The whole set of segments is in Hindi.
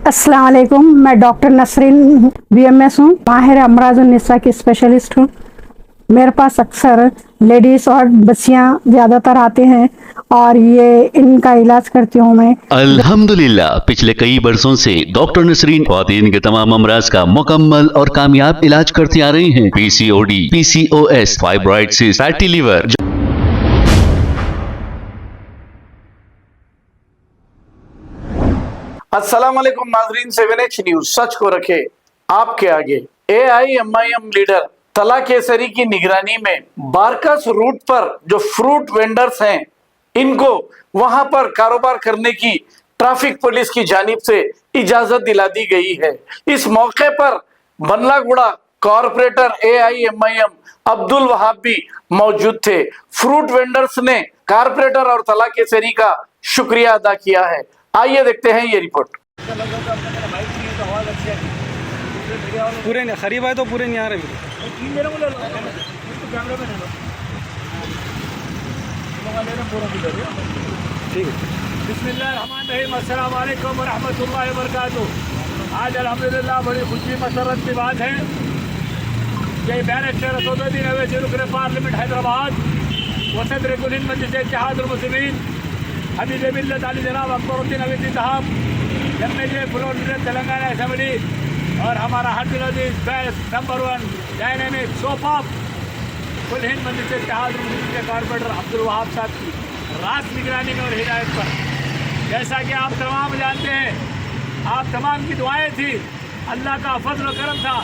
अस्सलाम वालेकुम। मैं डॉक्टर नसरीन बीएमएस हूँ, माहिर अमराज निस्सा की स्पेशलिस्ट हूँ। मेरे पास अक्सर लेडीज और बच्चियाँ ज़्यादातर आते हैं और ये इनका इलाज करती हूँ मैं। अल्हम्दुलिल्लाह पिछले कई बरसों से डॉक्टर नसरीन ख्वातीन के तमाम अमराज का मुकम्मल और कामयाब इलाज करती आ रही हैं। PCOD, PCOS, fibroid cyst, fatty liver. अस्सलाम वालेकुम नाजरीन, 7H न्यूज सच को रखे आपके आगे। AIMIM लीडर तला केसरी की निगरानी में बारकस रूट पर जो फ्रूट वेंडर्स हैं, इनको वहां पर कारोबार करने की ट्रैफिक पुलिस की जानिब से इजाजत दिला दी गई है। इस मौके पर बल्लागुड़ा कॉरपोरेटर AIMIM अब्दुल वहाब भी मौजूद थे। फ्रूट वेंडर्स ने कॉरपोरेटर और तला केसरी का शुक्रिया अदा किया है। आइए देखते हैं ये रिपोर्ट। पूरे नहीं खरीब है तो पूरे नहीं आ रहे। ठीक है। बिस्मिल्लाहिर्रहमानिर्रहीम, अस्सलाम वालेकुम व रहमतुल्लाहि व बरकातुहू। आज अल्हम्दुलिल्लाह बड़ी खुशी मसरत की बात है कि बैरिस्टर असदुद्दीन अवैसी रुकन पार्लियामेंट हैदराबाद व सदर कुल हिंद मजलिस इत्तेहादुल मुस्लिमीन हबीब मिल्लत अली जनाब अकबरुद्दीन अवैसी साहब, MLA फ्लोर तेलंगाना असेंबली और हमारा अब्दुल अजीज बेस्ट नंबर 1 डायनेमिक सोपाप कुल हिंद मजलिस इत्तेहादुल मुस्लिमीन के कॉर्पोरेटर अब्दुल वहाब साहब की रास्त निगरानी में और हिदायत पर, जैसा कि आप तमाम जानते हैं, आप तमाम की दुआएं थी, अल्लाह का फजल व करम था,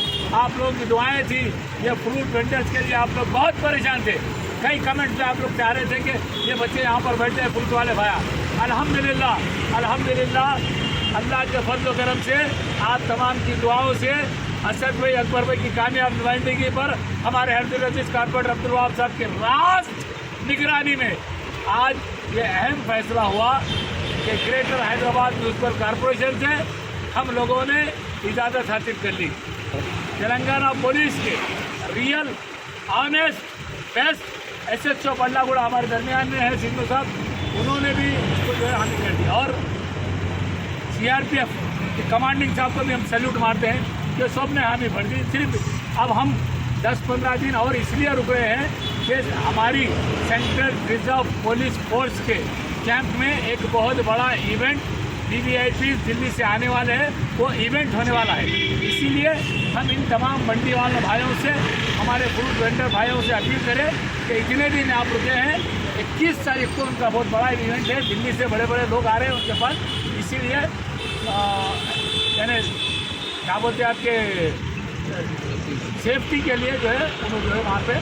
आप लोगों की दुआएं थी। ये फ्रूट वेंडर्स के लिए आप लोग बहुत परेशान थे। कई कमेंट्स में आप लोग चाह रहे थे कि ये बच्चे यहाँ पर बैठे हैं फ्रूट वाले भाया। अल्हम्दुलिल्लाह अल्हम्दुलिल्लाह अल्लाह के फजल व करम से, आप तमाम की दुआओं से, असद भाई अकबर भाई की कामयाब नुमाइंदगी पर हमारे अब्दुल अजीज कॉर्पोरेटर अब्दुल वहाब साहब के रास्त निगरानी में आज ये अहम फैसला हुआ कि ग्रेटर हैदराबाद म्यूनसिपल कॉरपोरेशन से हम लोगों ने इजाज़त हासिल कर ली। तेलंगाना पुलिस के real honest best SHO Ballaguda हमारे दरमियान में है, सिंधु साहब, उन्होंने भी इसको जो है हासिल कर दिया। और CRPF के कमांडिंग साहब को भी हम सैल्यूट मारते हैं कि सब ने हामी भर दी। सिर्फ अब हम 10-15 दिन और इसलिए रुक रहे हैं कि हमारी सेंट्रल रिजर्व पुलिस फोर्स के कैंप में एक बहुत बड़ा इवेंट VVIPs दिल्ली से आने वाले हैं, वो इवेंट होने वाला है। इसीलिए हम इन तमाम मंडी वाले भाइयों से, हमारे फ्रूट वेंडर भाइयों से अपील करें कि इतने दिन आप रुके हैं, 21 तारीख को उनका बहुत बड़ा इवेंट है, दिल्ली से बड़े बड़े लोग आ रहे हैं उनके पास। इसीलिए यानी क्या बोलते हैं, आपके सेफ्टी के लिए जो है उन्होंने जो है वहाँ पे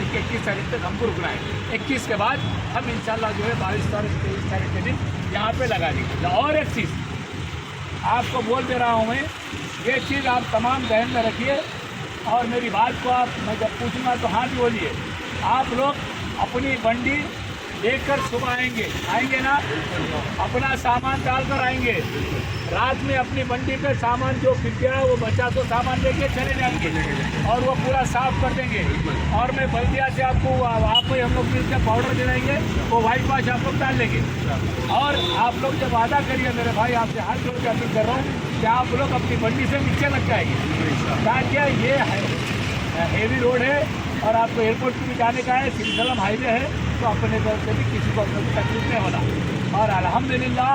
21 तारीख तक हमको रुकना है। 21 के बाद हम इंशाल्लाह जो है 22 तारीख 23 तारीख के दिन यहाँ पे लगा देंगे। और एक चीज़ आपको बोल दे रहा हूँ मैं, ये चीज़ आप तमाम ध्यान में रखिए और मेरी बात को आप, मैं जब पूछूंगा तो हाँ भी बोलिए। आप लोग अपनी बंडी लेकर सुबह आएंगे ना, अपना सामान डालकर आएंगे, रात में अपनी बंडी पे सामान जो फिर गया वो बचा तो सामान लेके चले जाएंगे और वो पूरा साफ कर देंगे। और मैं बल्दिया से आपको वहाँ पे हम लोग मिलकर पाउडर दिलाएंगे, वो वाइट वाश आप लोग डाल लेंगे। और आप लोग जब वादा करिए मेरे भाई, आपसे हाथ जोड़ के अपील कर रहा हूँ कि आप लोग अपनी बंडी से नीचे लग जाएंगे, ताकि ये हेवी रोड है और आपको एयरपोर्ट भी जाने का है, सिलसलम हाईवे है, तो अपने तरफ से भी किसी को तकलीफ नहीं होना। और अल्हम्दुलिल्लाह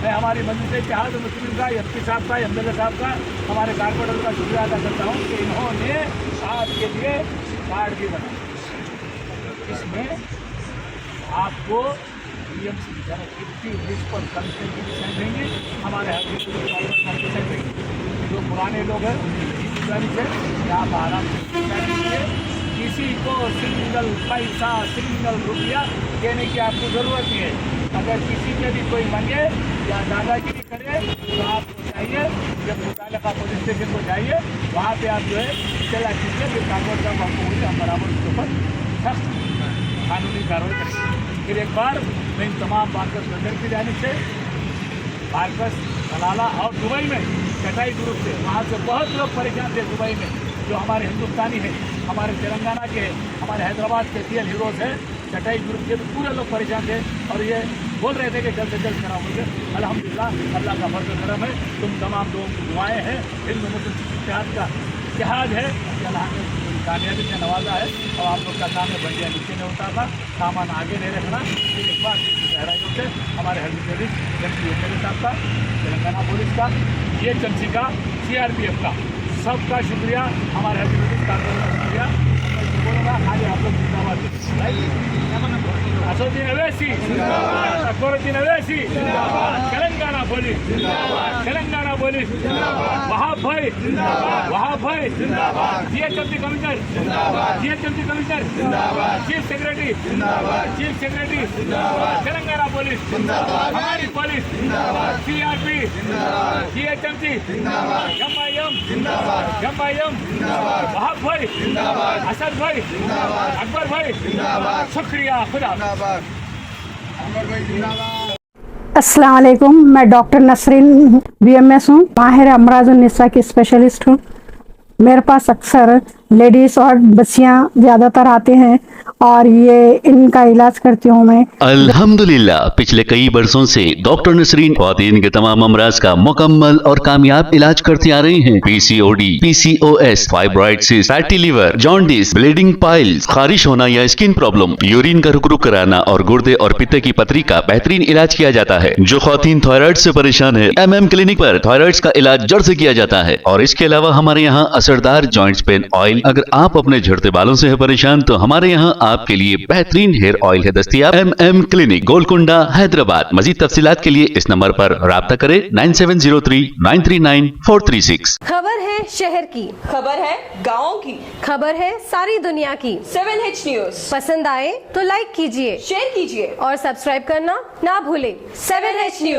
मैं हमारी मजलिस इत्तेहादुल मुस्लिमीन का, FP साहब का, MLA साहब का, हमारे कॉर्पोरेटर का शुक्रिया अदा करता हूँ कि इन्होंने आपके लिए कार्ड भी बनाया। इसमें आपको पर कमीशन की सेंड देंगे, हमारे सेंड देंगे। जो पुराने लोग हैं से आप आराम से, किसी को सिंगल पैसा सिंगल रुपया देने की आपको ज़रूरत नहीं है। अगर किसी के भी कोई मांगे या दादागिरी करे तो आप जाइए, जब मुताल्लिक़ा पुलिस स्टेशन को जाइए, वहाँ पे आप जो है चला कीजिए, फिर कागज का आपको मुझे हम बराबर उसके ऊपर सख्त कानूनी कार्रवाई करेंगे। फिर एक बार मैं इन तमाम बारकस वेंडर की जानिब से, बारकस सलाला और दुबई में चटाई ग्रुप से, वहाँ से बहुत लोग परेशान थे दुबई में, जो हमारे हिंदुस्तानी हैं, हमारे तेलंगाना के, हमारे हैदराबाद के रियल हीरोज़ हैं, चटाई ग्रुप के पूरे लोग परेशान थे। और ये बोल रहे थे कि जल्द से जल्द कराओ मुझे। अल्हम्दुलिल्लाह अल्लाह का फर्ज करम है, तुम तमाम लोगों की दुआएं हैं, हिंद मुस्लिम इत्तेहाद का इत्तेहाद है, अल्लाह ने कामयाबी से नवाजा है। और आप लोग का काम है बंडिया नीचे में उतारना, सामान आगे नहीं रखना। फिर एक बार गहराइयों से हमारे हेल्थ सर्विस मेरे साथ था, तेलंगाना पुलिस का, ये चमसी का, CRPF का, सबका शुक्रिया, हमारे हेल्थ सर्विस का शुक्रिया। मैं बोलूँगा आगे आप लोग जिंदाबाद। असुद्दीन अवैसी, अकबरुद्दीन अवैसी, तेलंगाना पुलिस, तेलंगाना पुलिस, वहाब भाई, GHMC commissioner, chief secretary, Telangana police, हमारी police, CRP, GHMC, MIM, Wahab भाई, असद भाई, अकबर भाई, शुक्रिया, खुदा। अस्सलाम वालेकुम। मैं डॉक्टर नसरीन BMS हूँ, माहिर अमराज निस्सा की स्पेशलिस्ट हूँ। मेरे पास अक्सर लेडीज और बच्चियाँ ज़्यादातर आते हैं और ये इनका इलाज करती हूँ मैं। अल्हम्दुलिल्लाह पिछले कई बरसों से डॉक्टर नसरीन ख्वातीन के तमाम अमराज का मुकम्मल और कामयाब इलाज करती आ रही हैं। PCOD, PCOS, fibroids, fatty liver, jaundice, bleeding piles, खारिश होना या स्किन प्रॉब्लम, यूरिन का रुक कराना और गुर्दे और पित्त की पथरी का बेहतरीन इलाज किया जाता है। जो ख्वातीन थायराइड से परेशान है, MM क्लिनिक पर थायराइड का इलाज जड़ से किया जाता है। और इसके अलावा हमारे यहाँ असरदार जॉइंट्स पेन ऑयल, अगर आप अपने झड़ते बालों से है परेशान तो हमारे यहाँ आपके लिए बेहतरीन हेयर ऑयल है दस्तयाब। MM clinic, Golconda, Hyderabad. मजीद तफसीलात के लिए इस नंबर पर राब्ता करें 9703-939-436। खबर है शहर की, खबर है गाँव की, खबर है सारी दुनिया की। 7H न्यूज पसंद आए तो लाइक कीजिए, शेयर कीजिए और सब्सक्राइब करना ना भूले। 7H news.